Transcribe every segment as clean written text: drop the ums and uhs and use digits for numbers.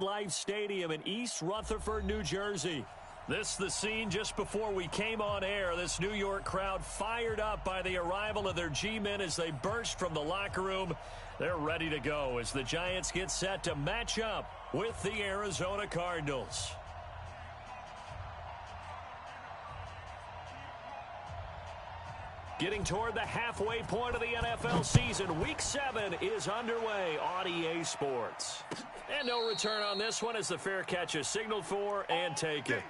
Life Stadium in East Rutherford, New Jersey. This is the scene just before we came on air. This New York crowd fired up by the arrival of their G-men as they burst from the locker room. They're ready to go as the Giants get set to match up with the Arizona Cardinals. Getting toward the halfway point of the NFL season, Week 7 is underway on EA Sports. And no return on this one as the fair catch is signaled for and taken.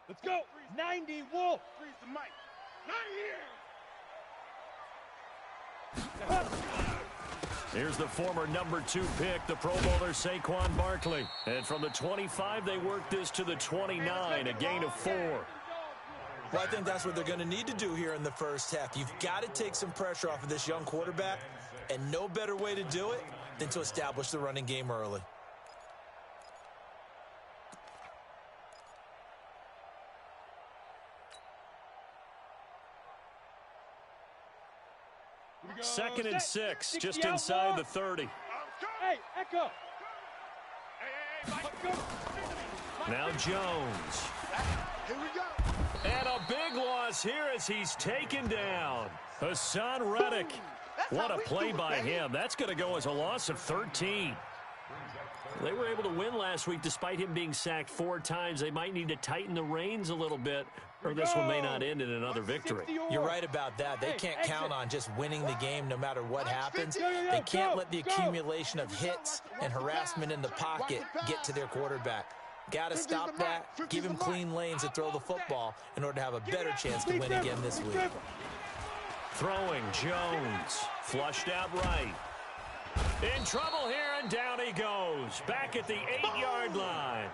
Let's go. 90 Wolf. Freeze the mic. 90 here. Here's the former number 2 pick, the Pro Bowler Saquon Barkley. And from the 25, they work this to the 29, a gain of 4. Well, I think that's what they're going to need to do here in the first half. You've got to take some pressure off of this young quarterback, and no better way to do it than to establish the running game early. Second and 6, just inside the 30. Hey, Echo. Now Jones. Here we go. And a big loss here as he's taken down. Hassan Reddick. What a play by him. That's going to go as a loss of 13. They were able to win last week despite him being sacked 4 times. They might need to tighten the reins a little bit, or this one may not end in another victory. You're right about that. They can't count on just winning the game no matter what happens. They can't let the accumulation of hits and harassment in the pocket get to their quarterback. Got to stop that, give him clean lanes to throw the football in order to have a better chance to win again this week. Throwing Jones, flushed out right. In trouble here, and down he goes. Back at the 8-yard line.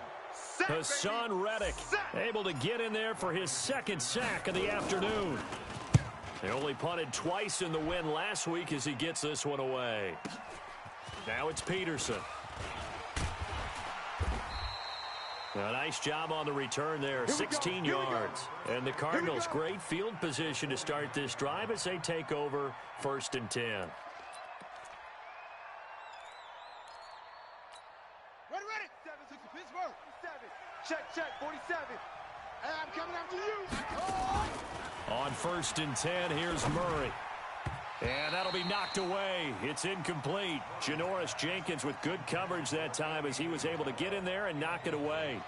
Hassan Reddick able to get in there for his second sack of the afternoon. They only punted twice in the win last week as he gets this one away. Now it's Peterson. A nice job on the return there, 16 yards. And the Cardinals, great field position to start this drive as they take over 1st and 10. Ready. 7-6 Pittsburgh. 7. Check. 47. Hey, I'm coming after you. Oh. On 1st and 10, here's Murray. And that'll be knocked away. It's incomplete. Janoris Jenkins with good coverage that time as he was able to get in there and knock it away.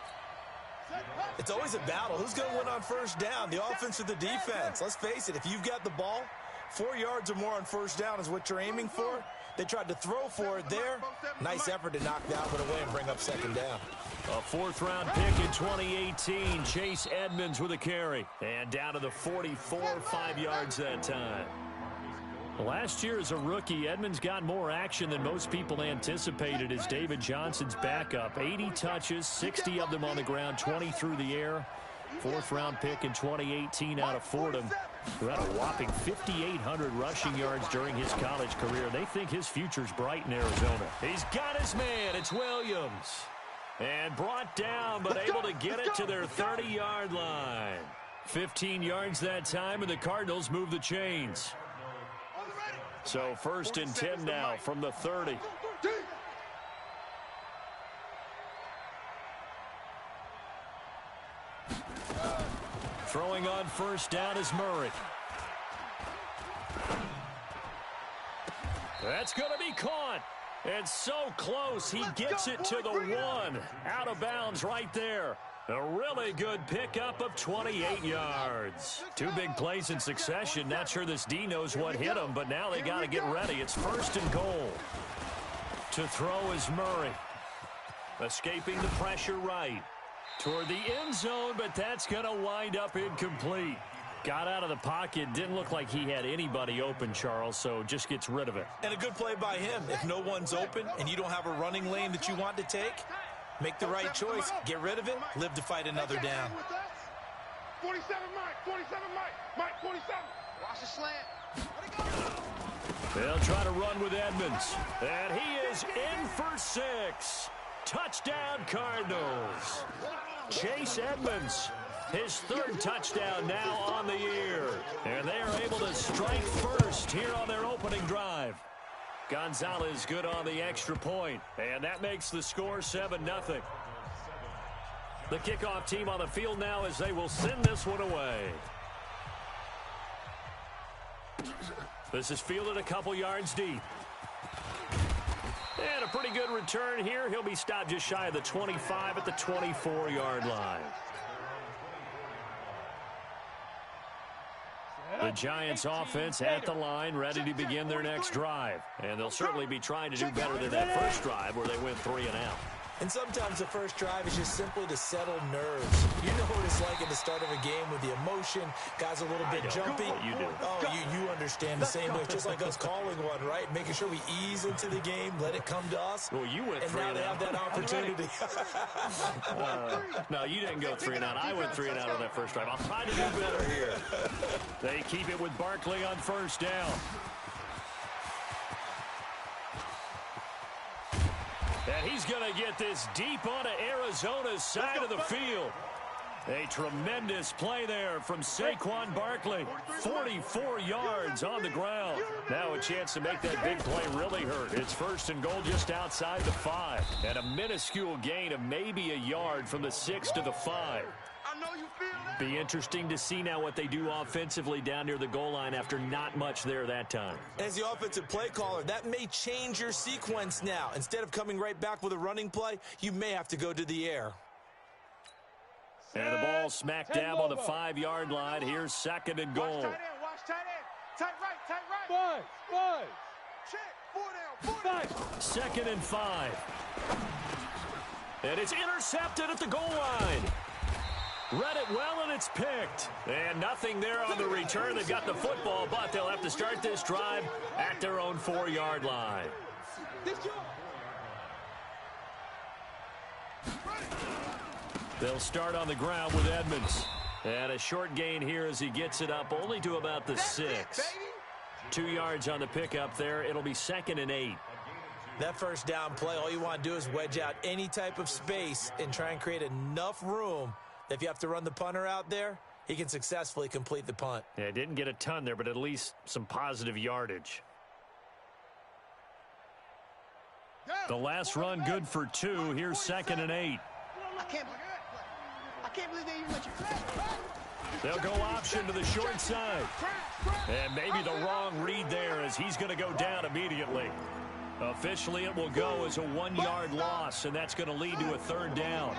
It's always a battle. Who's going to win on 1st down, the offense or the defense? Let's face it, if you've got the ball, 4 yards or more on 1st down is what you're aiming for. They tried to throw for it there. Nice effort to knock that one away and bring up 2nd down. A 4th-round pick in 2018. Chase Edmonds with a carry. And down to the 44, 5 yards that time. Last year as a rookie, Edmonds got more action than most people anticipated as David Johnson's backup. 80 touches, 60 of them on the ground, 20 through the air. 4th-round pick in 2018 out of Fordham, who had a whopping 5,800 rushing yards during his college career. They think his future's bright in Arizona. He's got his man. It's Williams. And brought down, but able to get it to their 30-yard line. 15 yards that time, and the Cardinals move the chains. So 1st and 10 now from the 30. Throwing on 1st down is Murray. That's going to be caught. And so close, he gets it to the 1. Out of bounds right there. A really good pickup of 28 yards. 2 big plays in succession. Not sure this D knows what hit him, but now they got to get ready. It's 1st and goal. To throw is Murray. Escaping the pressure right. Toward the end zone, but that's going to wind up incomplete. Got out of the pocket. Didn't look like he had anybody open, Charles, so just gets rid of it. And a good play by him. If no one's open and you don't have a running lane that you want to take, make the right choice. Get rid of it. Live to fight another down. 47 Mike. 47 Mike. Mike 47. Watch the slant. They'll try to run with Edmonds. And he is in for 6. Touchdown, Cardinals. Chase Edmonds, his 3rd touchdown now on the year. And they are able to strike first here on their opening drive. Gonzalez good on the extra point. And that makes the score 7-0. The kickoff team on the field now as they will send this one away. This is fielded a couple yards deep. And a pretty good return here. He'll be stopped just shy of the 25 at the 24-yard line. The Giants offense at the line, ready to begin their next drive. And they'll certainly be trying to do better than that first drive where they went 3 and out. And sometimes the first drive is just simply to settle nerves. You know what it's like at the start of a game with the emotion. Guys a little bit jumpy. You do. Oh, you understand the same way. It's just like us calling one, right? Making sure we ease into the game, let it come to us. Well, you went 3 and now they have that opportunity. No, you didn't go 3 and out. I went 3 and out on that first drive. I'll try to do better here. They keep it with Barkley on first down. And he's going to get this deep onto Arizona's side of the field. A tremendous play there from Saquon Barkley. 44 yards on the ground. Now a chance to make that big play really hurt. It's 1st and goal just outside the 5. And a minuscule gain of maybe a yard from the 6 to the 5. Be interesting to see now what they do offensively down near the goal line after not much there that time. As the offensive play caller, that may change your sequence now. Instead of coming right back with a running play, you may have to go to the air. And the ball smack dab on the 5-yard line. Here's 2nd and goal. Watch tight end. Tight right. 5. Check. 4 down. 2nd and 5. And it's intercepted at the goal line. Read it well, and it's picked. And nothing there on the return. They've got the football, but they'll have to start this drive at their own 4-yard line. They'll start on the ground with Edmonds. And a short gain here as he gets it up only to about the 6. 2 yards on the pickup there. It'll be 2nd and 8. That first down play, all you want to do is wedge out any type of space and try and create enough room. If you have to run the punter out there, he can successfully complete the punt. Yeah, didn't get a ton there, but at least some positive yardage. The last run good for 2. Here's 2nd and 8. I can't believe they even let you play. They'll go option to the short side. And maybe the wrong read there as he's going to go down immediately. Officially, it will go as a 1-yard loss, and that's going to lead to a 3rd down.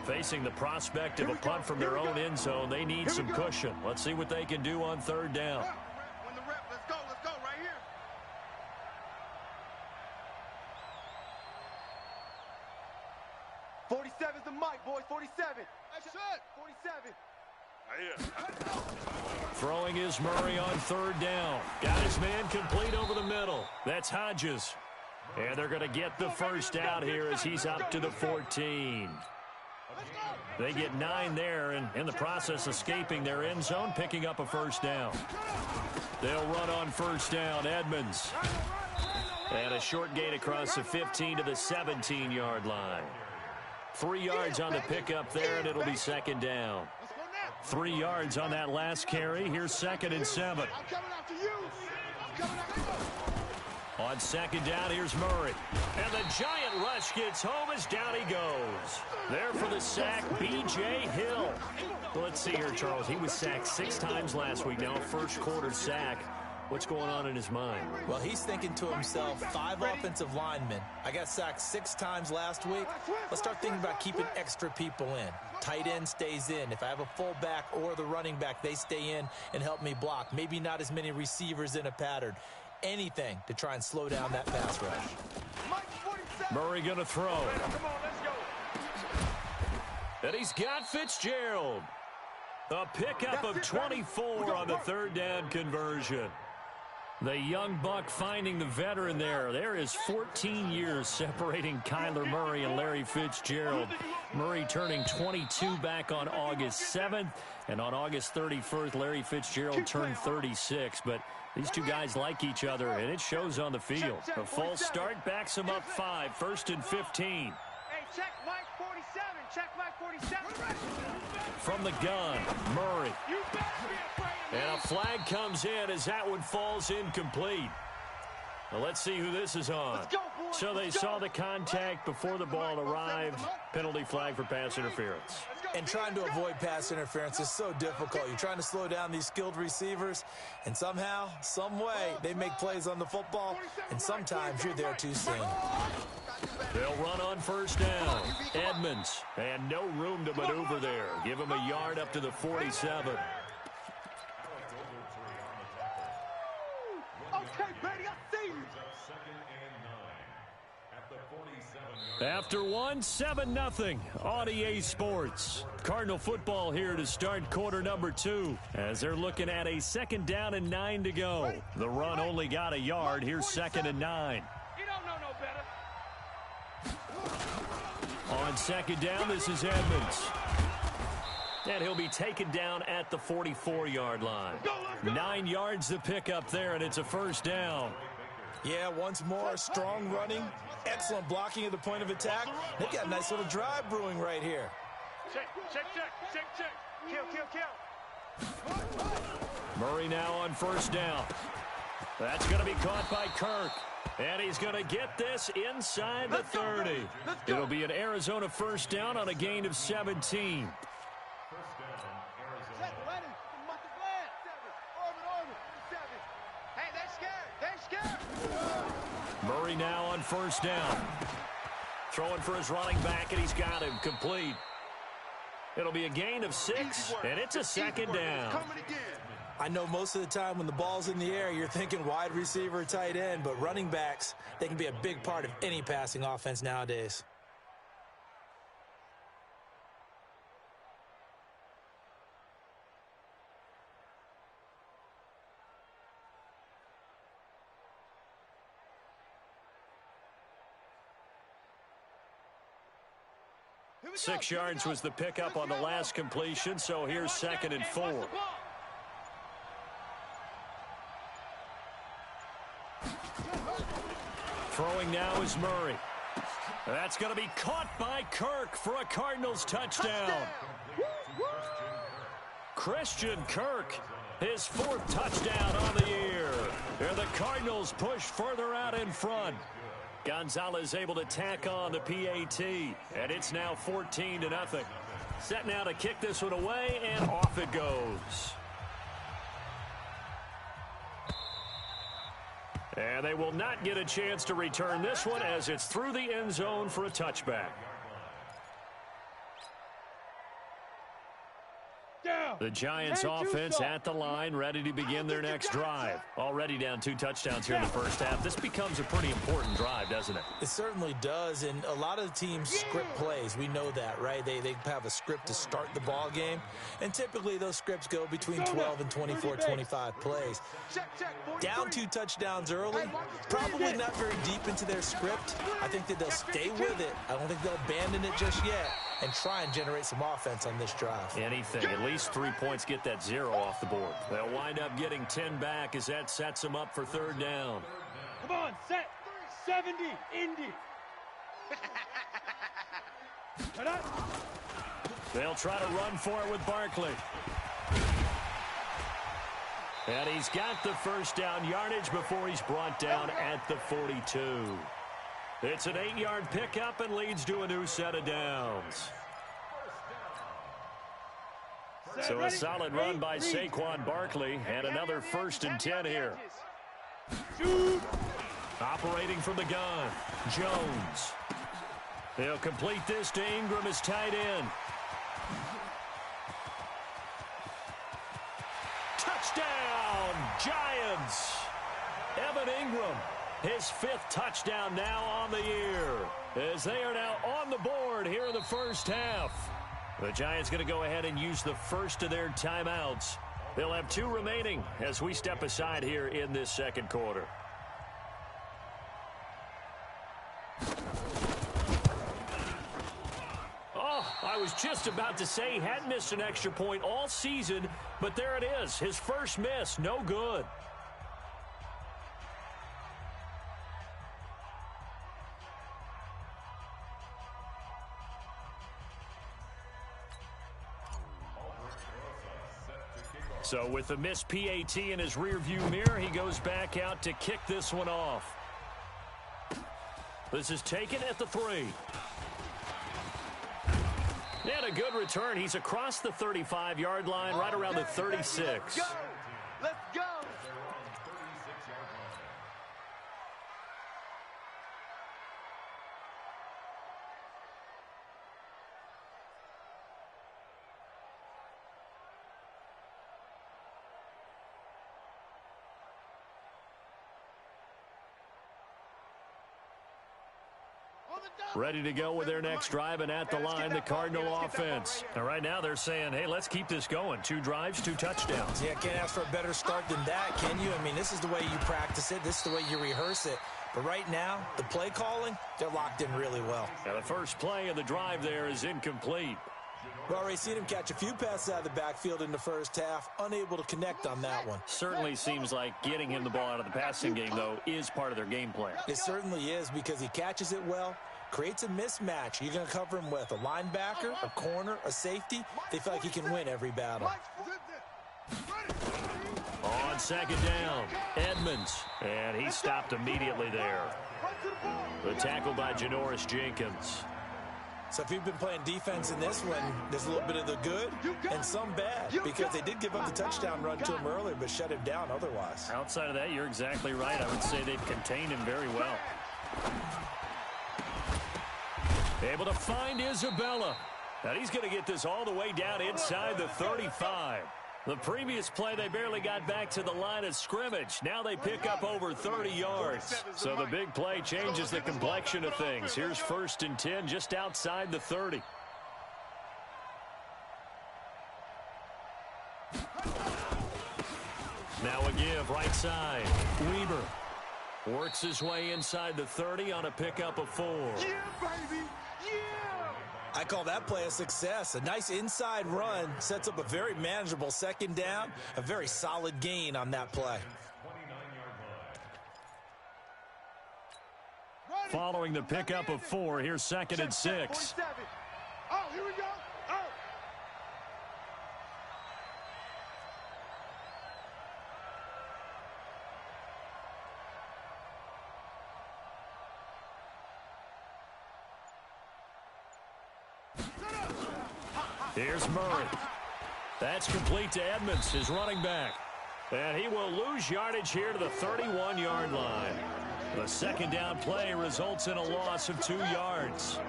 Facing the prospect of a punt from their own end zone, they need some cushion. Let's see what they can do on 3rd down. When the rep, let's go right here. 47's the mic, boys. 47. That's it. 47. Throwing is Murray on 3rd down. Got his man complete over the middle. That's Hodges. And they're going to get the first out here as he's up to the 14. They get 9 there, and in the process escaping their end zone, picking up a first down. They'll run on first down, Edmonds. And a short gain across the 15 to the 17-yard line. 3 yards on the pickup there, and it'll be 2nd down. 3 yards on that last carry. Here's 2nd and 7. On 2nd down, here's Murray. And the giant rush gets home as down he goes. There for the sack, B.J. Hill. Well, let's see here, Charles. He was sacked 6 times last week. Now a first-quarter sack. What's going on in his mind? Well, he's thinking to himself, 5 offensive linemen. I got sacked 6 times last week. Let's start thinking about keeping extra people in. Tight end stays in. If I have a fullback or the running back, they stay in and help me block. Maybe not as many receivers in a pattern. Anything to try and slow down that pass rush. Murray going to throw. And he's got Fitzgerald. A pickup of 24 on the 3rd down conversion. The young buck finding the veteran there. There is 14 years separating Kyler Murray and Larry Fitzgerald. Murray turning 22 back on August 7th. And on August 31st, Larry Fitzgerald turned 36. But these two guys like each other, and it shows on the field. A false start backs them up 5, 1st and 15. Hey, check Mike 47. Check Mike 47. From the gun, Murray. And a flag comes in as that one falls incomplete. Well, let's see who this is on. So they saw the contact before the ball arrived. Penalty flag for pass interference. And trying to avoid pass interference is so difficult. You're trying to slow down these skilled receivers, and somehow, some way, they make plays on the football, and sometimes you're there too soon. They'll run on first down. Edmonds, and no room to maneuver there. Give him a yard up to the 47. Okay, Betty, I see you. After 7-0 on EA Sports. Cardinal football here to start quarter number 2 as they're looking at a 2nd down and 9 to go. The run only got a yard. Here's 2nd and 9. You don't know no better. On 2nd down, this is Edmonds. And he'll be taken down at the 44-yard line. 9 yards to pick up there, and it's a first down. Yeah, once more, strong running, excellent blocking at the point of attack. They've got a nice little drive brewing right here. Check. Kill. Murray now on first down. That's going to be caught by Kirk. And he's going to get this inside the 30. It'll be an Arizona first down on a gain of 17. Murray now on first down. Throwing for his running back, and he's got him complete. It'll be a gain of 6, and it's a 2nd down. I know most of the time when the ball's in the air, you're thinking wide receiver, tight end, but running backs, they can be a big part of any passing offense nowadays. Six yards was the pickup on the last completion, so here's 2nd and 4. Throwing now is Murray. That's going to be caught by Kirk for a Cardinals touchdown. Christian Kirk, his 4th touchdown on the year. And the Cardinals push further out in front. Gonzalez able to tack on the PAT, and it's now 14-0. Set now to kick this one away, and off it goes. And they will not get a chance to return this one as it's through the end zone for a touchback. The Giants offense at the line, ready to begin their next drive. Already down 2 touchdowns here in the first half. This becomes a pretty important drive, doesn't it? It certainly does, and a lot of the teams script plays. We know that, right? They have a script to start the ball game, and typically those scripts go between 12 and 24, 25 plays. Down 2 touchdowns early, probably not very deep into their script. I think that they'll stay with it. I don't think they'll abandon it just yet and try and generate some offense on this drive. Anything, at least 3 points, get that 0 off the board. They'll wind up getting 10 back as that sets them up for 3rd down. Come on, set. 70, Indy. They'll try to run for it with Barkley. And he's got the first down yardage before he's brought down at the 42. It's an 8-yard pickup and leads to a new set of downs. So a solid run by Saquon Barkley and another 1st and 10 here. Operating from the gun, Jones. They'll complete this to Ingram as tight end. Touchdown, Giants! Evan Ingram, his 5th touchdown now on the year, as they are now on the board here in the first half. The Giants going to go ahead and use the first of their timeouts. They'll have 2 remaining as we step aside here in this second quarter. Oh, I was just about to say he hadn't missed an extra point all season, but there it is. His first miss, no good. So with the missed PAT in his rearview mirror, he goes back out to kick this one off. This is taken at the 3. And a good return. He's across the 35-yard line, right around the 36. Let's go. Let's go. Ready to go with their next drive, and at the line, the Cardinal offense. And right now they're saying, hey, let's keep this going. 2 drives, 2 touchdowns. Yeah, can't ask for a better start than that, can you? I mean, this is the way you practice it. This is the way you rehearse it. But right now, the play calling, they're locked in really well. Now the first play of the drive there is incomplete. We've already seen him catch a few passes out of the backfield in the first half, unable to connect on that one. Certainly seems like getting him the ball out of the passing game, though, is part of their game plan. It certainly is, because he catches it well, creates a mismatch. You're going to cover him with a linebacker, a corner, a safety. They feel like he can win every battle. On second down, Edmonds. And he stopped immediately there. The tackle by Janoris Jenkins. So if you've been playing defense in this one, there's a little bit of the good and some bad, because they did give up the touchdown run to him earlier, but shut him down otherwise. Outside of that, you're exactly right. I would say they've contained him very well. Able to find Isabella. And he's going to get this all the way down inside the 35. The previous play, they barely got back to the line of scrimmage. Now they pick up over 30 yards. So the big play changes the complexion of things. Here's 1st and 10 just outside the 30. Now a give right side. Weber works his way inside the 30 on a pickup of 4. Yeah, baby. Yeah. I call that play a success. A nice inside run sets up a very manageable second down, a very solid gain on that play. Following the pickup of 4, here's 2nd and 6. Oh, here we go. Oh. Here's Murray. That's complete to Edmonds, his running back. And he will lose yardage here to the 31-yard line. The second down play results in a loss of 2 yards.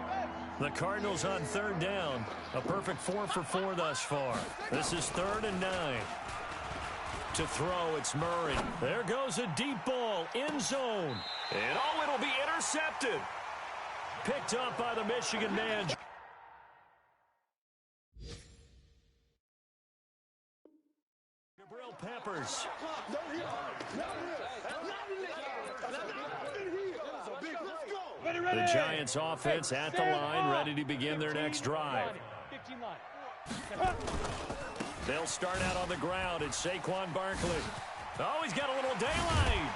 The Cardinals on 3rd down. A perfect 4 for 4 thus far. This is 3rd and 9. To throw, it's Murray. There goes a deep ball, end zone. And oh, it'll be intercepted. Picked up by the Michigan man. Peppers. The Giants offense at the line, ready to begin their next drive. They'll start out on the ground. It's Saquon Barkley. Oh, he's got a little daylight.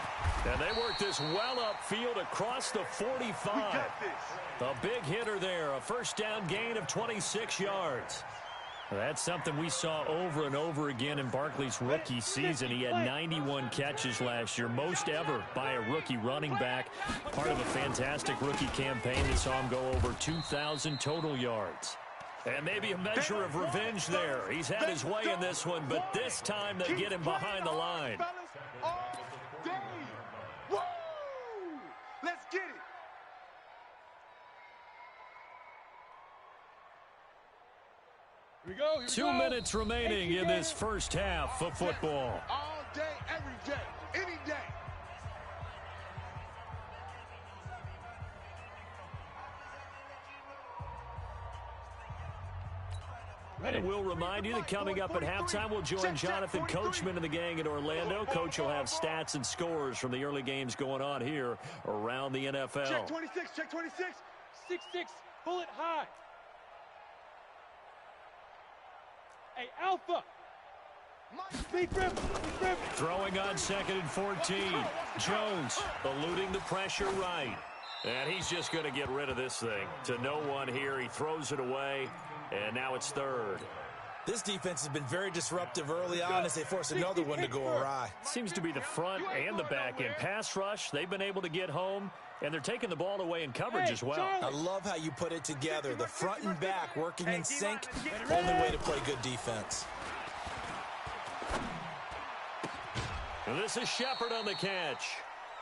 And they work this well upfield across the 45. The big hitter there, a first down gain of 26 yards. That's something we saw over and over again in Barkley's rookie season. He had 91 catches last year, most ever by a rookie running back. Part of a fantastic rookie campaign that saw him go over 2,000 total yards. And maybe a measure of revenge there. He's had his way in this one, but this time they get him behind the line. Let's get it. 2 minutes remaining in this first half of football. All day, every day, any day. And we'll remind you that coming up at halftime, we'll join Jonathan Coachman and the gang in Orlando. Coach will have stats and scores from the early games going on here around the NFL. Check 26, check 26. 6-6, pull it high. Hey, Alpha. Big rim. Throwing on 2nd and 14. Jones eluding the pressure right. And he's just going to get rid of this thing. To no one here. He throws it away. And now it's 3rd. This defense has been very disruptive early on as they force another one to go awry. Seems to be the front and the back end. Pass rush, they've been able to get home, and they're taking the ball away in coverage as well. I love how you put it together. The front and back working in sync. Only way to play good defense. And this is Shepard on the catch.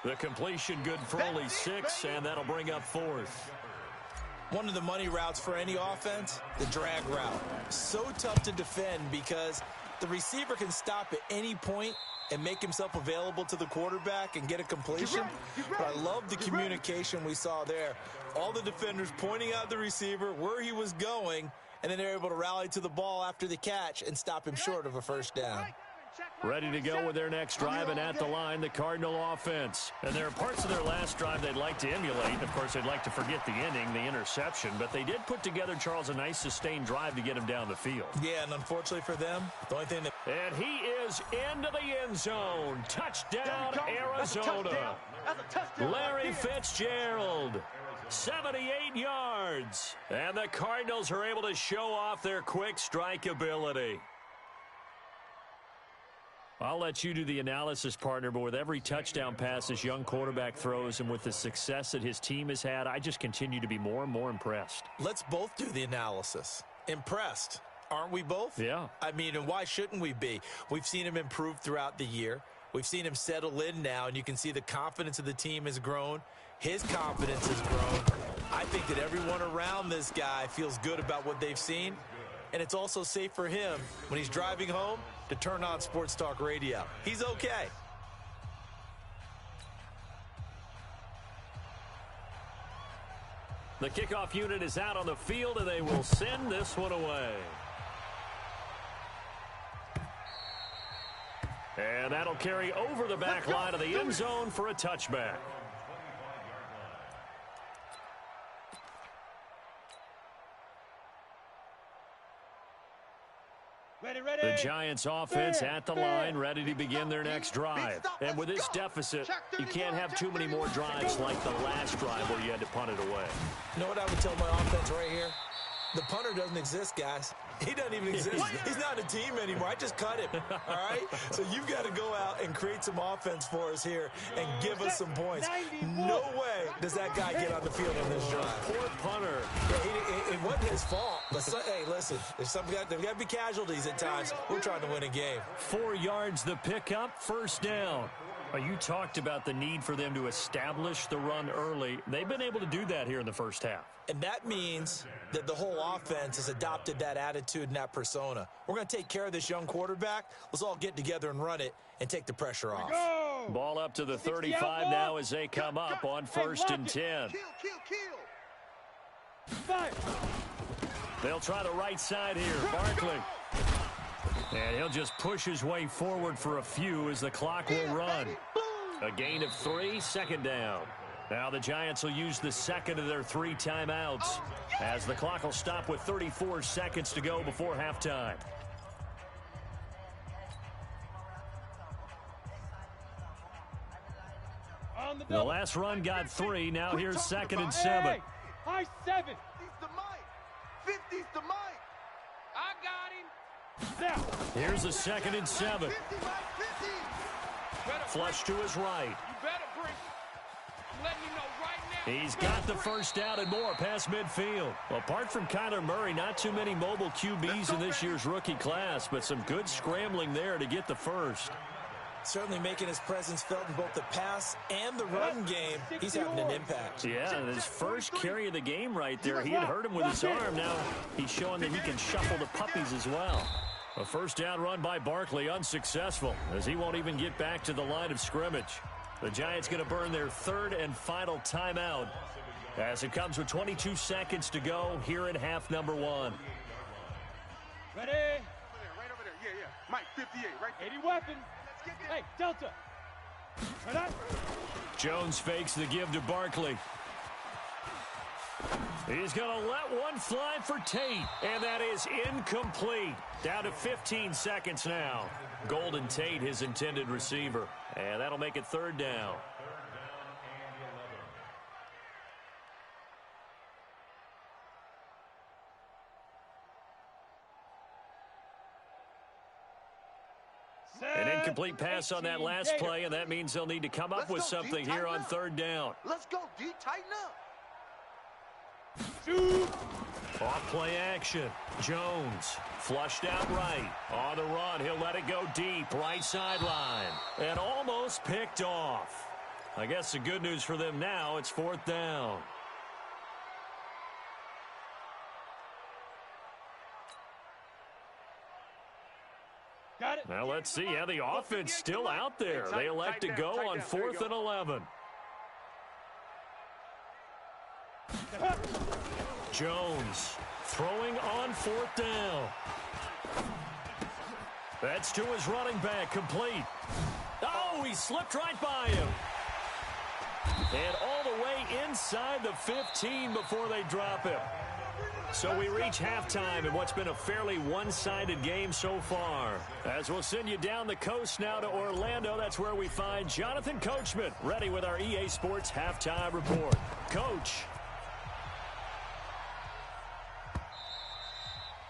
The completion good for only 6, and that'll bring up 4th. One of the money routes for any offense, the drag route. So tough to defend because the receiver can stop at any point and make himself available to the quarterback and get a completion. But I love the communication we saw there. All the defenders pointing out the receiver, where he was going, and then they're able to rally to the ball after the catch and stop him short of a first down. Ready to go with their next drive, and at the line, the Cardinal offense. And there are parts of their last drive they'd like to emulate. Of course, they'd like to forget the inning, the interception, but they did put together, Charles, a nice sustained drive to get him down the field. Yeah, and unfortunately for them, the only thing that... And he is into the end zone. Touchdown, Arizona. Larry Fitzgerald. 78 yards. And the Cardinals are able to show off their quick strike ability. I'll let you do the analysis, partner, but with every touchdown pass this young quarterback throws and with the success that his team has had, I just continue to be more and more impressed. Let's both do the analysis. Impressed. Aren't we both? Yeah. I mean, and why shouldn't we be? We've seen him improve throughout the year. We've seen him settle in now, and you can see the confidence of the team has grown. His confidence has grown. I think that everyone around this guy feels good about what they've seen, and it's also safe for him when he's driving home to turn on Sports Talk Radio. He's okay. The kickoff unit is out on the field, and they will send this one away. And that'll carry over the back line of the end zone for a touchback. The Giants offense at the line, ready to begin their next drive. And with this deficit, you can't have too many more drives like the last drive where you had to punt it away. You know what I would tell my offense right here? The punter doesn't exist, guys. He doesn't even exist. He's not a team anymore. I just cut him, all right? So you've got to go out and create some offense for us here and give us some points. No way does that guy get on the field on this drive. Poor punter. Yeah, it wasn't his fault. But, hey, listen, there's got to be casualties at times. We're trying to win a game. 4 yards the pickup, first down. You talked about the need for them to establish the run early. They've been able to do that here in the first half. And that means that the whole offense has adopted that attitude and that persona. We're going to take care of this young quarterback. Let's all get together and run it and take the pressure off. Ball up to the 35 now as they come up on 1st and 10. They'll try the right side here. Barkley. And he'll just push his way forward for a few as the clock will run. A gain of 3, second down. Now the Giants will use the second of their 3 timeouts as the clock will stop with 34 seconds to go before halftime. The last run got 3. Now here's 2nd and 7. High 7. 50's the mic. I got him. Now. Here's a 2nd and 7. Flush to his right. He's got the first down and more past midfield. Apart from Kyler Murray, not too many mobile QBs in this year's rookie class, but some good scrambling there to get the first. Certainly making his presence felt in both the pass and the run game. He's having an impact. Yeah, his first carry of the game right there. He had hurt him with his arm. Now he's showing that he can shuffle the puppies as well. A first down run by Barkley, unsuccessful, as he won't even get back to the line of scrimmage. The Giants going to burn their 3rd and final timeout as it comes with 22 seconds to go here in half number 1. Ready? Right over there. Yeah, yeah. Mike, 58, right there. 80 weapons. Let's get there. Hey, Delta. Ready? Jones fakes the give to Barkley. He's going to let one fly for Tate, and that is incomplete. Down to 15 seconds now. Golden Tate, his intended receiver, and that'll make it third down. An incomplete pass on that last play, and that means they'll need to come up with something here on third down. Let's go, D. Tighten up. Shoot. Off play action. Jones flushed out right. On the run, he'll let it go deep. Right sideline. And almost picked off. I guess the good news for them now, it's fourth down. Got it. Now let's see how the offense still out there. They elect to go on 4th and 11. Jones throwing on 4th down. That's to his running back, complete. Oh, he slipped right by him. And all the way inside the 15 before they drop him. So we reach halftime in what's been a fairly one-sided game so far. As we'll send you down the coast now to Orlando, that's where we find Jonathan Coachman, ready with our EA Sports Halftime Report. Coach.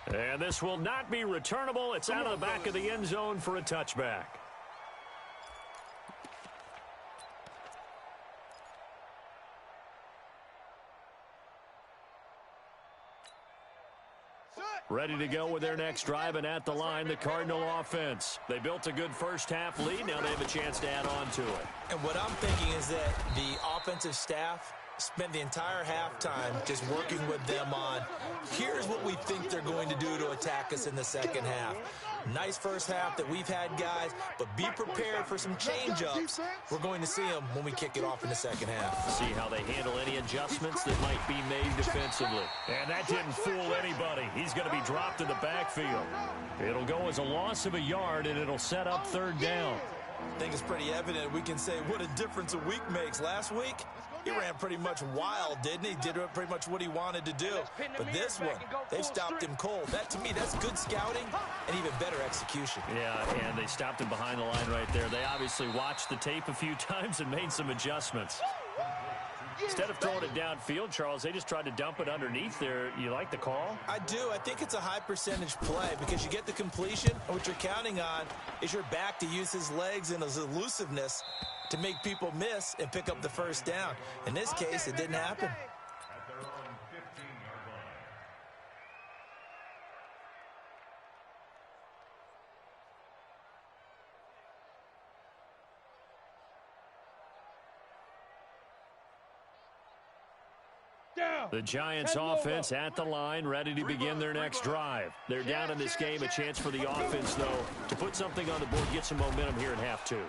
And this will not be returnable. It's out of the back of the end zone for a touchback. Ready to go with their next drive, and at the line, the Cardinal offense. They built a good first-half lead. Now they have a chance to add on to it. And what I'm thinking is that the offensive staff spent the entire halftime just working with them on, here's what we think they're going to do to attack us in the second half. Nice first half that we've had, guys, but be prepared for some change-ups. We're going to see them when we kick it off in the second half. See how they handle any adjustments that might be made defensively. And that didn't fool anybody. He's going to be dropped in the backfield. It'll go as a loss of a yard, and it'll set up third down. I think it's pretty evident we can say what a difference a week makes. Last week, he ran pretty much wild, didn't he? Did pretty much what he wanted to do. But this one, they've stopped him cold. That, to me, that's good scouting and even better execution. Yeah, and they stopped him behind the line right there. They obviously watched the tape a few times and made some adjustments. Instead of throwing it downfield, Charles, they just tried to dump it underneath there. You like the call? I do. I think it's a high percentage play because you get the completion, and what you're counting on is your back to use his legs and his elusiveness to make people miss and pick up the first down. In this case, it didn't happen. The Giants offense at the line, ready to begin their next drive. They're down in this game. A chance for the offense, though, to put something on the board, get some momentum here in half two.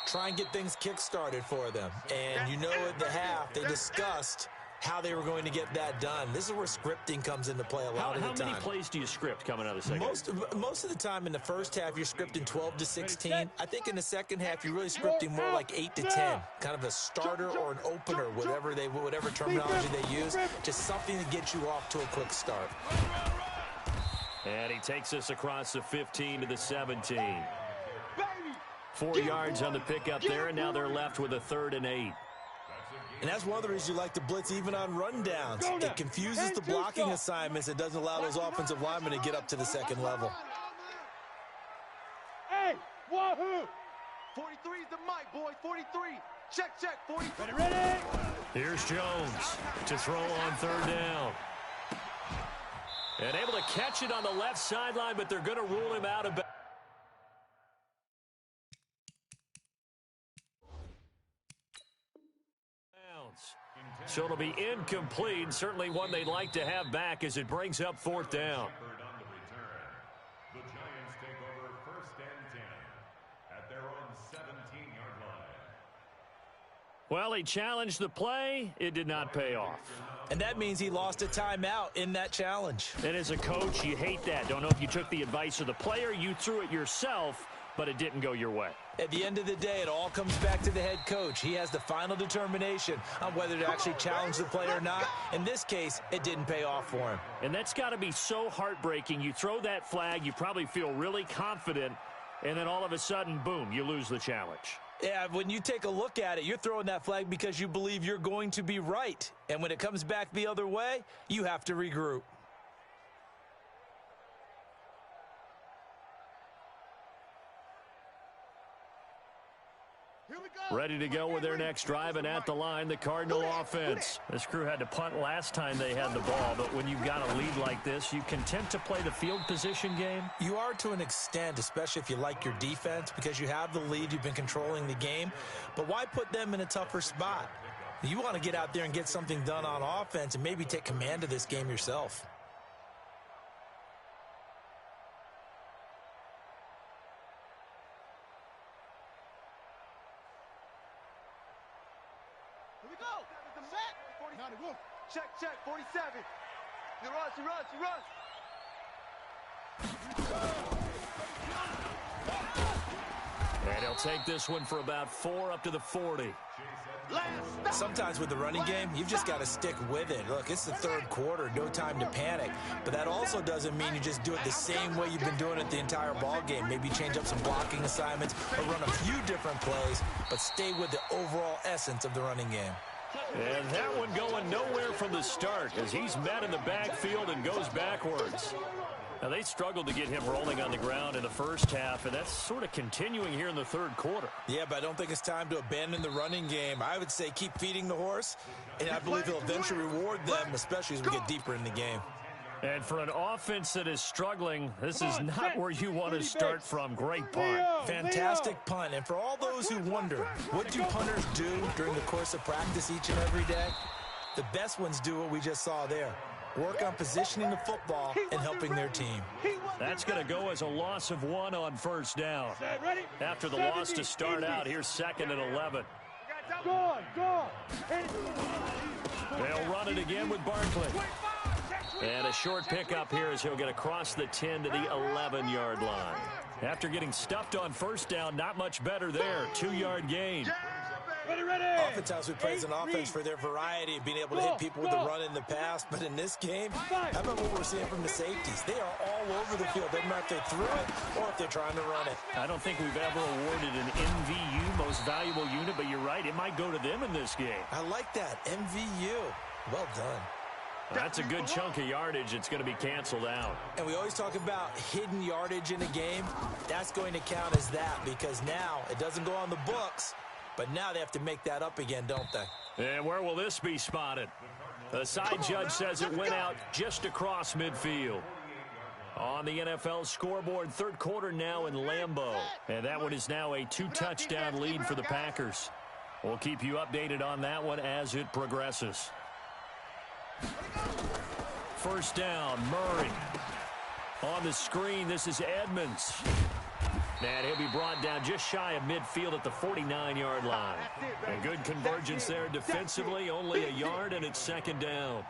Try and get things kick-started for them. And you know at the half, they discussed how they were going to get that done. This is where scripting comes into play a lot of the time. How many plays do you script coming out of the second? Most of the time in the first half, you're scripting 12 to 16. I think in the second half, you're really scripting more like 8 to 10. Kind of a starter or an opener, whatever terminology they use. Just something to get you off to a quick start. And he takes us across the 15 to the 17. 4 yards on the pickup there, and now they're left with a 3rd and 8. And that's one of the reasons you like to blitz even on rundowns. It confuses the blocking assignments. It doesn't allow those offensive linemen to get up to the second level. Hey, wahoo! 43 is the mic, boys. 43. Check, 43. Ready? Here's Jones to throw on 3rd down. And able to catch it on the left sideline, but they're going to rule him out of bounds. So it'll be incomplete. Certainly one they'd like to have back as it brings up 4th down. The Giants take over 1st and 10 at their own 17-yard line. Well, he challenged the play. It did not pay off. And that means he lost a timeout in that challenge. And as a coach, you hate that. Don't know if you took the advice of the player, you threw it yourself, but it didn't go your way. At the end of the day, it all comes back to the head coach. He has the final determination on whether to actually challenge the play or not. In this case, it didn't pay off for him. And that's got to be so heartbreaking. You throw that flag, you probably feel really confident, and then all of a sudden, boom, you lose the challenge. Yeah, when you take a look at it, you're throwing that flag because you believe you're going to be right. And when it comes back the other way, you have to regroup. Ready to go with their next drive, and at the line, the Cardinal offense. This crew had to punt last time they had the ball, but when you've got a lead like this, you content to play the field position game? You are to an extent, especially if you like your defense, because you have the lead, you've been controlling the game. But why put them in a tougher spot? You want to get out there and get something done on offense and maybe take command of this game yourself. Check, 47. He runs. And he'll take this one for about 4 up to the 40. Sometimes with the running game, you've just got to stick with it. Look, it's the third quarter, no time to panic. But that also doesn't mean you just do it the same way you've been doing it the entire ball game. Maybe change up some blocking assignments or run a few different plays, but stay with the overall essence of the running game. And that one going nowhere from the start as he's met in the backfield and goes backwards. Now, they struggled to get him rolling on the ground in the first half, and that's sort of continuing here in the third quarter. Yeah, but I don't think it's time to abandon the running game. I would say keep feeding the horse, and I believe he'll eventually reward them, especially as we get deeper in the game. And for an offense that is struggling, this is not where you want to start from. Great punt. Fantastic punt. And for all those who wonder, what do punters do during the course of practice each and every day? The best ones do what we just saw there. Work on positioning the football and helping their team. That's going to go as a loss of 1 on first down. After the loss to start out, here's 2nd and 11. Go. They'll run it again with Barkley. And a short pickup here as he'll get across the 10 to the 11-yard line. After getting stuffed on first down, not much better there. 2-yard gain. Oftentimes we praise an offense for their variety of being able to hit people with the run in the past. But in this game, how about what we're seeing from the safeties? They are all over the field. Doesn't matter if they threw it or if they're trying to run it. I don't think we've ever awarded an MVU, most valuable unit, but you're right. It might go to them in this game. I like that. MVU. Well done. That's a good chunk of yardage. It's going to be canceled out. And we always talk about hidden yardage in a game. That's going to count as that because now it doesn't go on the books, but now they have to make that up again, don't they? And where will this be spotted? The side judge says it went out just across midfield. On the NFL scoreboard, third quarter now in Lambeau. And that one is now a 2-touchdown lead for the Packers. We'll keep you updated on that one as it progresses. First down, Murray. On the screen, this is Edmonds. And he'll be brought down just shy of midfield at the 49-yard line. A good convergence there defensively, only a yard, and it's 2nd down.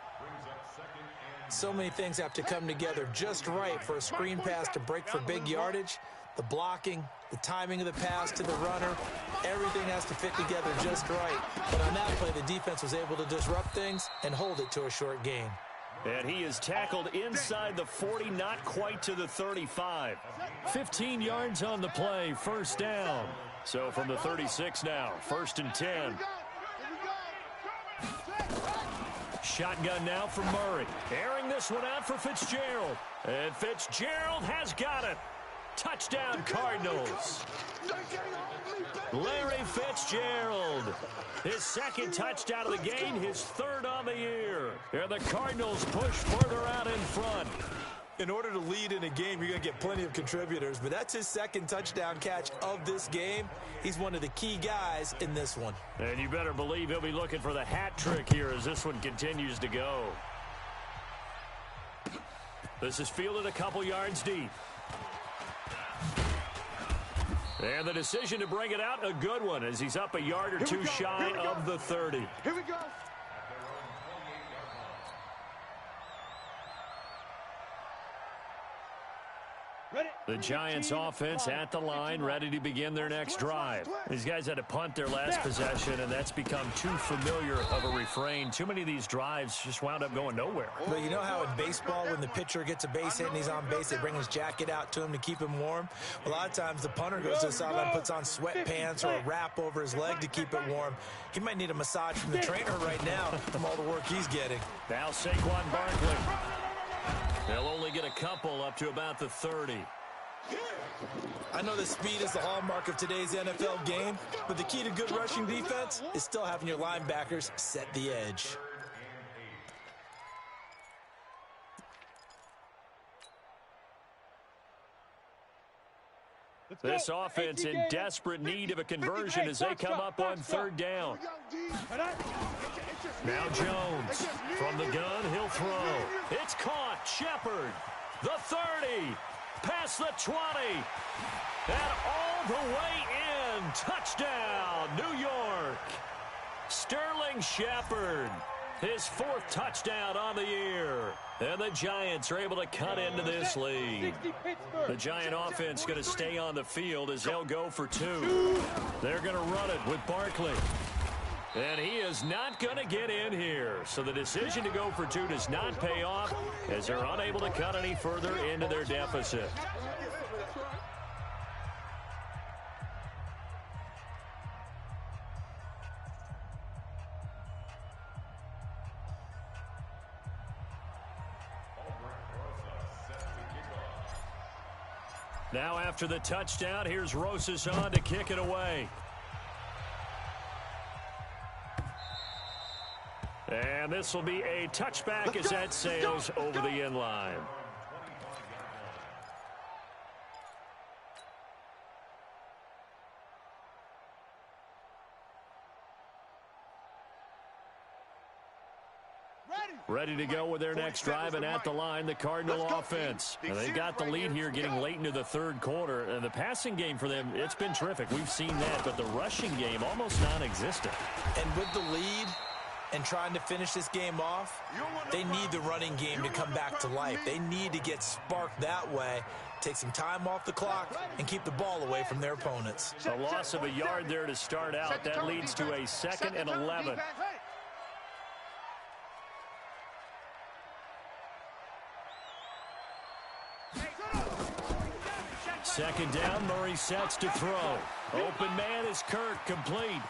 So many things have to come together just right for a screen pass to break for big yardage. The blocking, the timing of the pass to the runner, everything has to fit together just right. But on that play, the defense was able to disrupt things and hold it to a short gain. And he is tackled inside the 40, not quite to the 35. 15 yards on the play, first down. So from the 36 now, 1st and 10. Shotgun now for Murray. Airing this one out for Fitzgerald. And Fitzgerald has got it. Touchdown, Cardinals. Larry Fitzgerald. His 2nd touchdown of the game, his 3rd on the year. And the Cardinals push further out in front. In order to lead in a game, you're going to get plenty of contributors, but that's his 2nd touchdown catch of this game. He's one of the key guys in this one. And you better believe he'll be looking for the hat trick here as this one continues to go. This is fielded a couple yards deep. And the decision to bring it out, a good one, as he's up a yard or two shy of the 30. Here we go. The Giants offense at the line, ready to begin their next drive. These guys had to punt their last possession, and that's become too familiar of a refrain. Too many of these drives just wound up going nowhere. Well, you know how in baseball, when the pitcher gets a base hit and he's on base, they bring his jacket out to him to keep him warm? A lot of times the punter goes to the sideline, puts on sweatpants or a wrap over his leg to keep it warm. He might need a massage from the trainer right now from all the work he's getting. Now Saquon Barkley. They'll only get a couple up to about the 30. I know that speed is the hallmark of today's NFL game, but the key to good rushing defense is still having your linebackers set the edge. This offense in desperate need of a conversion as they come up on third down. Now Jones from the gun, he'll throw. It's caught. Shepard, the 30, past the 20, and all the way in. Touchdown, New York. Sterling Shepard, his 4th touchdown on the year. And the Giants are able to cut into this lead. The Giant offense going to stay on the field as they'll go for 2. They're going to run it with Barkley. And he is not going to get in here. So the decision to go for 2 does not pay off as they're unable to cut any further into their deficit. Now after the touchdown, here's Rosas on to kick it away. And this will be a touchback as that sails over the end line. Ready to go with their next drive, and at the line, the Cardinal offense. And they've got the lead here getting late into the third quarter. And the passing game for them, it's been terrific. We've seen that, but the rushing game almost non-existent. And with the lead and trying to finish this game off, they need the running game to come back to life. They need to get sparked that way, take some time off the clock, and keep the ball away from their opponents. A loss of a yard there to start out. That leads to a 2nd and 11. Second down, Murray sets to throw. Open man is Kirk, complete.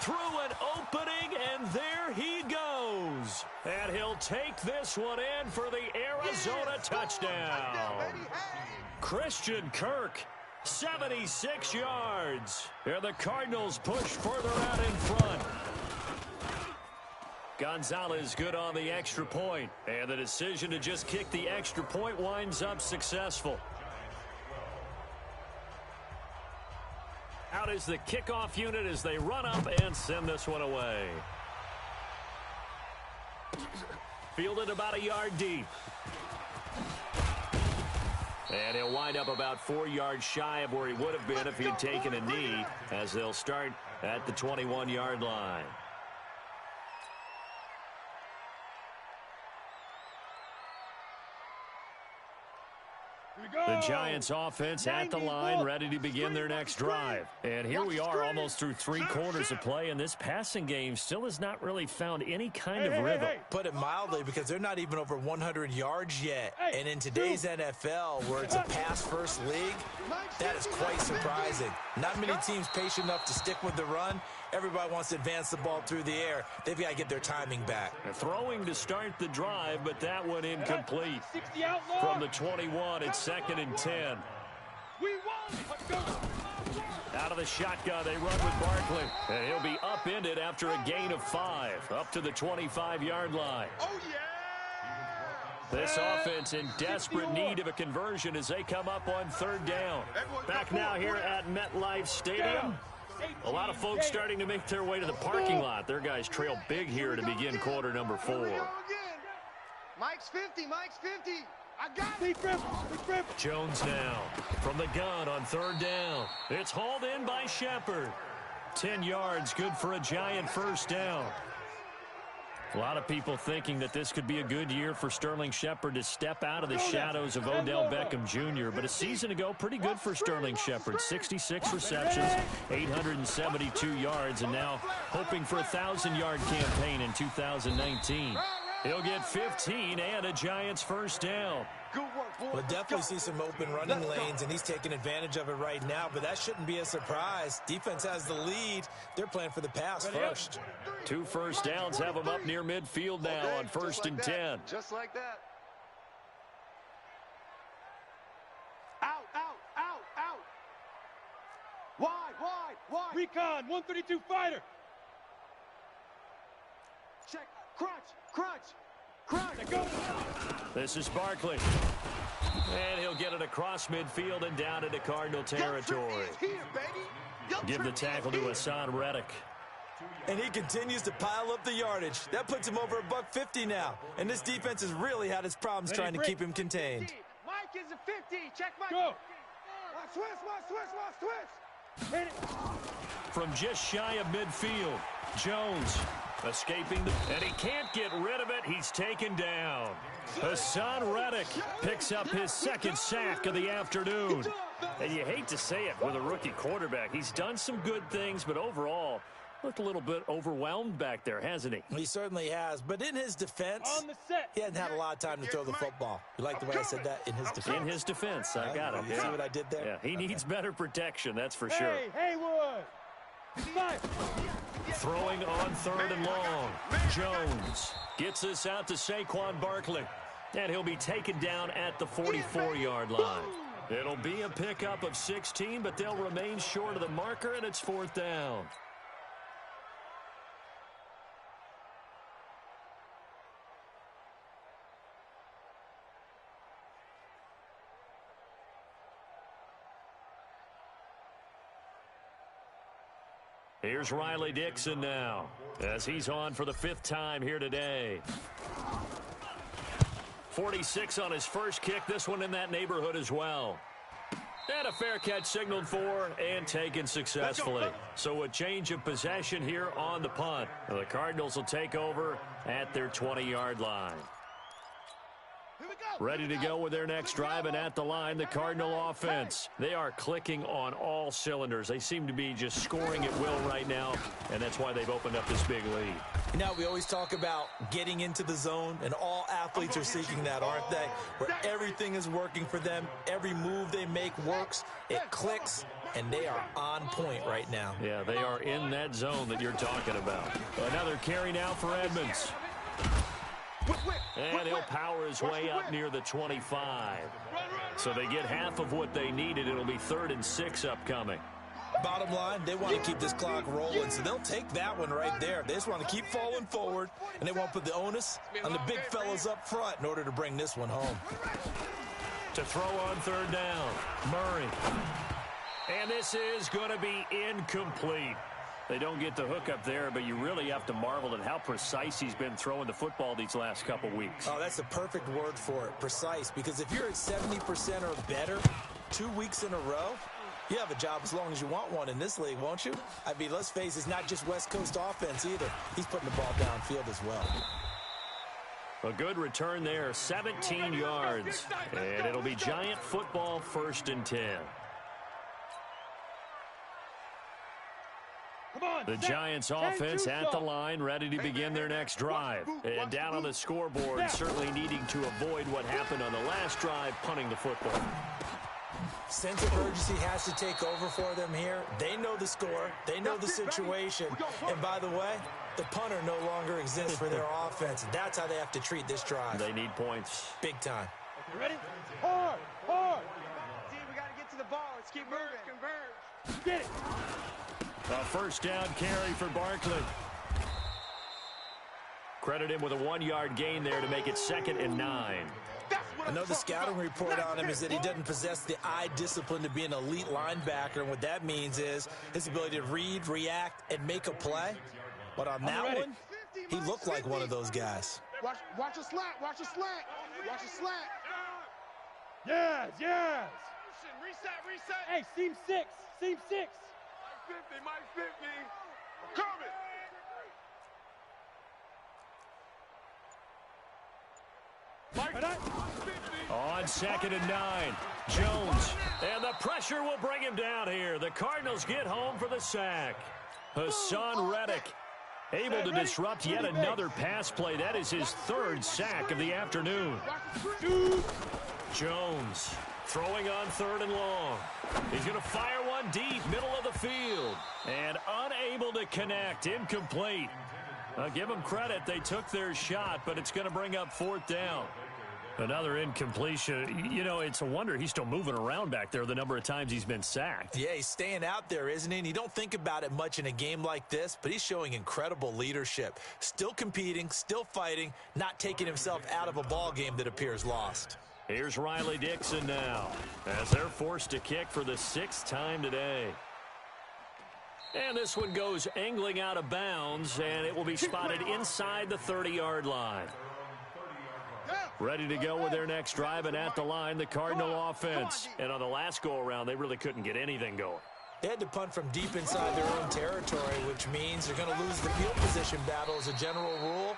Through an opening, and there he goes. And he'll take this one in for the Arizona touchdown. Christian Kirk, 76 yards. And the Cardinals push further out in front. Gonzalez good on the extra point. And the decision to just kick the extra point winds up successful. Out is the kickoff unit as they run up and send this one away. Fielded about a yard deep. And he'll wind up about 4 yards shy of where he would have been if he had taken a knee, as they'll start at the 21-yard line. The Giants offense at the line, ready to begin their next drive. And here we are almost through 3 quarters of play, and this passing game still has not really found any kind of rhythm. Put it mildly, because they're not even over 100 yards yet. And in today's NFL, where it's a pass-first league, that is quite surprising. Not many teams patient enough to stick with the run. Everybody wants to advance the ball through the air. They've got to get their timing back. Throwing to start the drive, but that one incomplete. From the 21, it's 2nd and 10. Out of the shotgun, they run with Barkley. And he'll be upended after a gain of 5, up to the 25-yard line. Oh, yeah! This offense in desperate need of a conversion as they come up on 3rd down. Back now here at MetLife Stadium. A lot of folks starting to make their way to the parking lot. Their guys trail big here to begin quarter number 4. Mike's 50, Mike's 50. I got it. Jones now from the gun on third down. It's hauled in by Shepard. 10 yards, good for a Giant first down. A lot of people thinking that this could be a good year for Sterling Shepard to step out of the shadows of Odell Beckham Jr., but a season ago, pretty good for Sterling Shepard. 66 receptions, 872 yards, and now hoping for a 1,000-yard campaign in 2019. He'll get 15 and a Giants first down. We'll definitely see some open running lanes, and he's taking advantage of it right now, but that shouldn't be a surprise. Defense has the lead. They're playing for the pass first. 2 first downs have them up near midfield now on first and 10. Just like that. Out. Wide. Recon, 132 fighter. Check. Crunch. Go. This is Barkley. And he'll get it across midfield and down into Cardinal territory. Give the tackle to Hassan Reddick. And he continues to pile up the yardage. That puts him over $150 now. And this defense has really had its problems trying to keep him contained. Mike is a 50. Check Mike. Go. Switch. Hit it. From just shy of midfield, Jones escaping, and he can't get rid of it. He's taken down. Hassan Reddick picks up his second sack of the afternoon. And you hate to say it with a rookie quarterback. He's done some good things, but overall, looked a little bit overwhelmed back there, hasn't he? He certainly has. But in his defense, On the set. he hasn't had a lot of time to throw the football. You like the way I said that? In his defense. In his defense, I got it. You see what I did there? Yeah, he needs better protection, that's for sure. Hey, Haywood. Five. Throwing on third and long. Jones gets this out to Saquon Barkley. And he'll be taken down at the 44-yard line. It'll be a pickup of 16, but they'll remain short of the marker, and it's fourth down. Here's Riley Dixon now, as he's on for the 5th time here today. 46 on his first kick, this one in that neighborhood as well. And a fair catch signaled for and taken successfully. So a change of possession here on the punt. The Cardinals will take over at their 20-yard line. Ready to go with their next drive, and at the line, the Cardinal offense. They are clicking on all cylinders. They seem to be just scoring at will right now, and that's why they've opened up this big lead. You know, we always talk about getting into the zone, and all athletes are seeking that, aren't they? Where everything is working for them. Every move they make works. It clicks, and they are on point right now. Yeah, they are in that zone that you're talking about. Another carry now for Edmonds. And he'll power his way up near the 25. So they get half of what they needed. It'll be 3rd and 6 upcoming. Bottom line, they want to keep this clock rolling, so they'll take that one right there. They just want to keep falling forward, and they won't put the onus on the big fellas up front in order to bring this one home. To throw on 3rd down, Murray. And this is going to be incomplete. They don't get the hook up there, but you really have to marvel at how precise he's been throwing the football these last couple weeks. Oh, that's the perfect word for it, precise, because if you're at 70% or better 2 weeks in a row, you have a job as long as you want one in this league, won't you? I mean, let's face it, it's not just West Coast offense either. He's putting the ball downfield as well. A good return there, 17 yards. And it'll be Giant football, 1st and 10. The Giants offense at the line, ready to begin their next drive. And down on the scoreboard, certainly needing to avoid what happened on the last drive, punting the football. Sense of urgency has to take over for them here. They know the score. They know the situation. And by the way, the punter no longer exists for their offense. That's how they have to treat this drive. They need points. Big time. You ready? Hard. Team, we got to get to the ball. Let's keep moving. Converge. Get it. A 1st down carry for Barkley. Credit him with a 1-yard gain there to make it 2nd and 9. I know the scouting report on him is that he doesn't possess the eye discipline to be an elite linebacker, and what that means is his ability to read, react, and make a play. But on that one, he looked like one of those guys. Watch a slant. Watch a slant. Yes, yes. Reset. Hey, seam 6. Seam 6. Mike 50. I'm coming. On 2nd and 9, Jones. And the pressure will bring him down here. The Cardinals get home for the sack. Hassan Reddick able to disrupt yet another pass play. That is his 3rd sack of the afternoon. Jones throwing on 3rd and long. He's going to fire one deep, middle of the field. And unable to connect, incomplete. I'll give them credit. They took their shot, but it's going to bring up 4th down. Another incompletion. You know, it's a wonder he's still moving around back there the number of times he's been sacked. Yeah, he's staying out there, isn't he? And you don't think about it much in a game like this, but he's showing incredible leadership. Still competing, still fighting, not taking himself out of a ball game that appears lost. Here's Riley Dixon now as they're forced to kick for the 6th time today. And this one goes angling out of bounds, and it will be spotted inside the 30-yard line. Ready to go with their next drive, and at the line, the Cardinal offense. And on the last go-around, they really couldn't get anything going. They had to punt from deep inside their own territory, which means they're going to lose the field position battle as a general rule.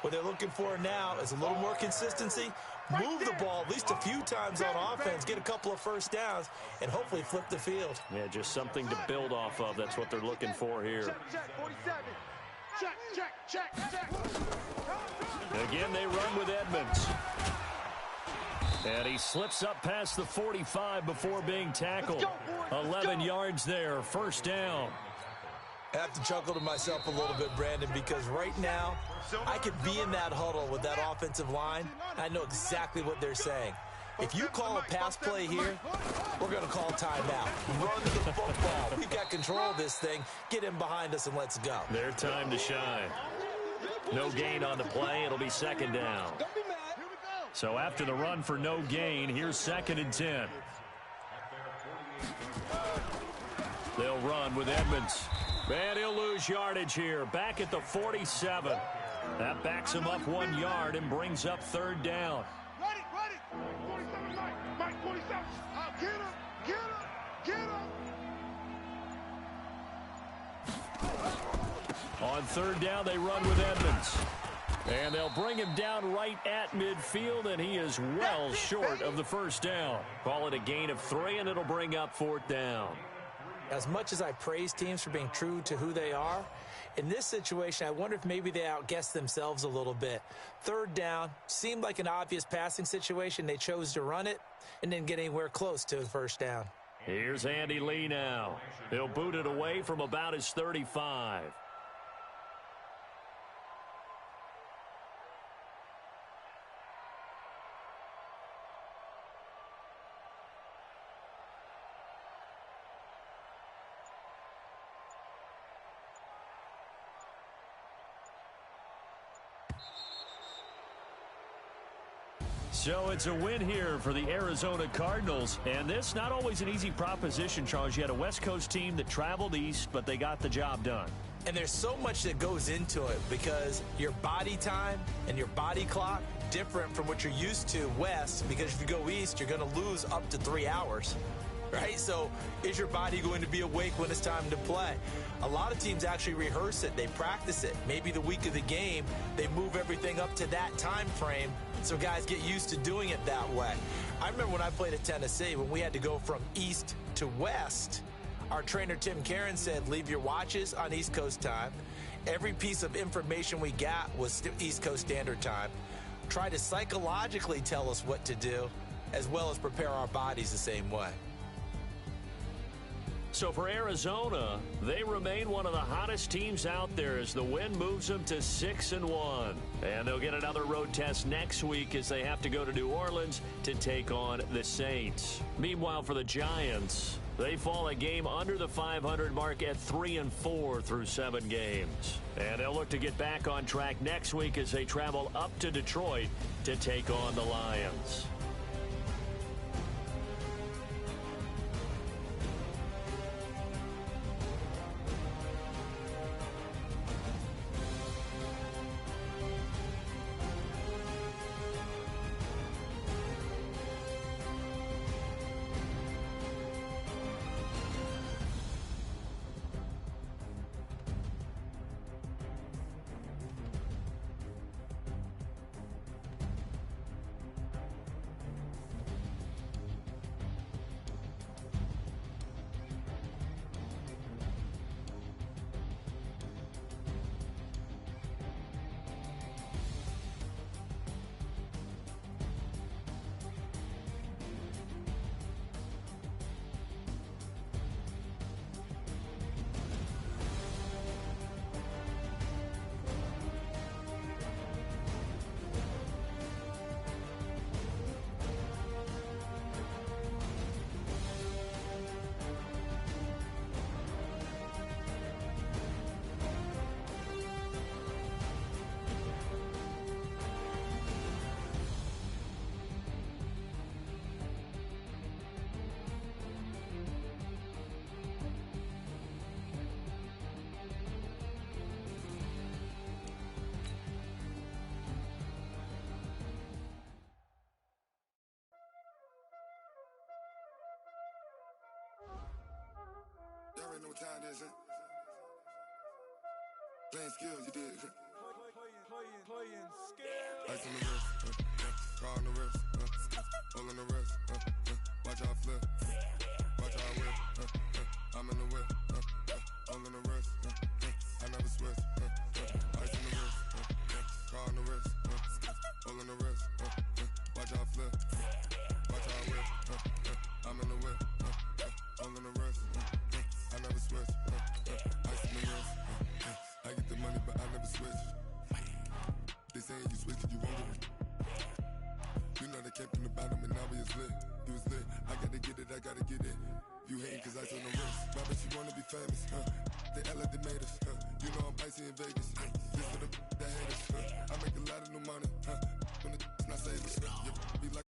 What they're looking for now is a little more consistency, move the ball at least a few times on offense, get a couple of first downs, and hopefully flip the field. Yeah, just something to build off of. That's what they're looking for here. Check. Again, they run with Edmonds. And he slips up past the 45 before being tackled. 11 yards there, 1st down. I have to chuckle to myself a little bit, Brandon, because right now I could be in that huddle with that offensive line. I know exactly what they're saying. If you call a pass play here, we're going to call timeout. Run the football. We've got control of this thing. Get in behind us and let's go. Their time to shine. No gain on the play. It'll be 2nd down. So after the run for no gain, here's 2nd and 10. They'll run with Edmonds. And he'll lose yardage here. Back at the 47. That backs him up 1 yard and brings up 3rd down. Run it. 47, Mike 47. Get him. On 3rd down, they run with Edmonds. And they'll bring him down right at midfield, and he is well short of the 1st down. Call it a gain of 3, and it'll bring up 4th down. As much as I praise teams for being true to who they are, in this situation, I wonder if maybe they outguessed themselves a little bit. 3rd down seemed like an obvious passing situation. They chose to run it and didn't get anywhere close to the 1st down. Here's Andy Lee now. He'll boot it away from about his 35. So it's a win here for the Arizona Cardinals. And this, not always an easy proposition, Charles. You had a West Coast team that traveled east, but they got the job done. And there's so much that goes into it because your body time and your body clock different from what you're used to west, because if you go east, you're going to lose up to 3 hours. Right? So is your body going to be awake when it's time to play? A lot of teams actually rehearse it. They practice it. Maybe the week of the game, they move everything up to that time frame so guys get used to doing it that way. I remember when I played at Tennessee, when we had to go from east to west, our trainer Tim Karen said, leave your watches on East Coast time. Every piece of information we got was East Coast Standard Time. Try to psychologically tell us what to do, as well as prepare our bodies the same way. So for Arizona, they remain one of the hottest teams out there as the win moves them to 6-1. And they'll get another road test next week as they have to go to New Orleans to take on the Saints. Meanwhile, for the Giants, they fall a game under the 500 mark at 3-4 through 7 games. And they'll look to get back on track next week as they travel up to Detroit to take on the Lions. already know what time it is, huh? Playing skills, you did. Playing skills. Ice on the wrist, car on the wrist, all on the wrist, watch how I flip, watch how I whip, I'm in the whip, all on the wrist, I never switch, ice on the wrist, car on the wrist, all on the wrist, watch how I flip, watch how I whip, I'm in the whip, all on the wrist, I never switch, ice on the wrist, I get the money but I never switch. They saying you switch it, you won't get it. You know they came from the bottom and now we is lit. You was lit, I gotta get it, I gotta get it. You hating cause I told no wrist. Why bet you wanna be famous, huh? They act like they made us, huh? You know I'm icy in Vegas, This for the that hate us, I make a lot of new money, When it's not saving, you be like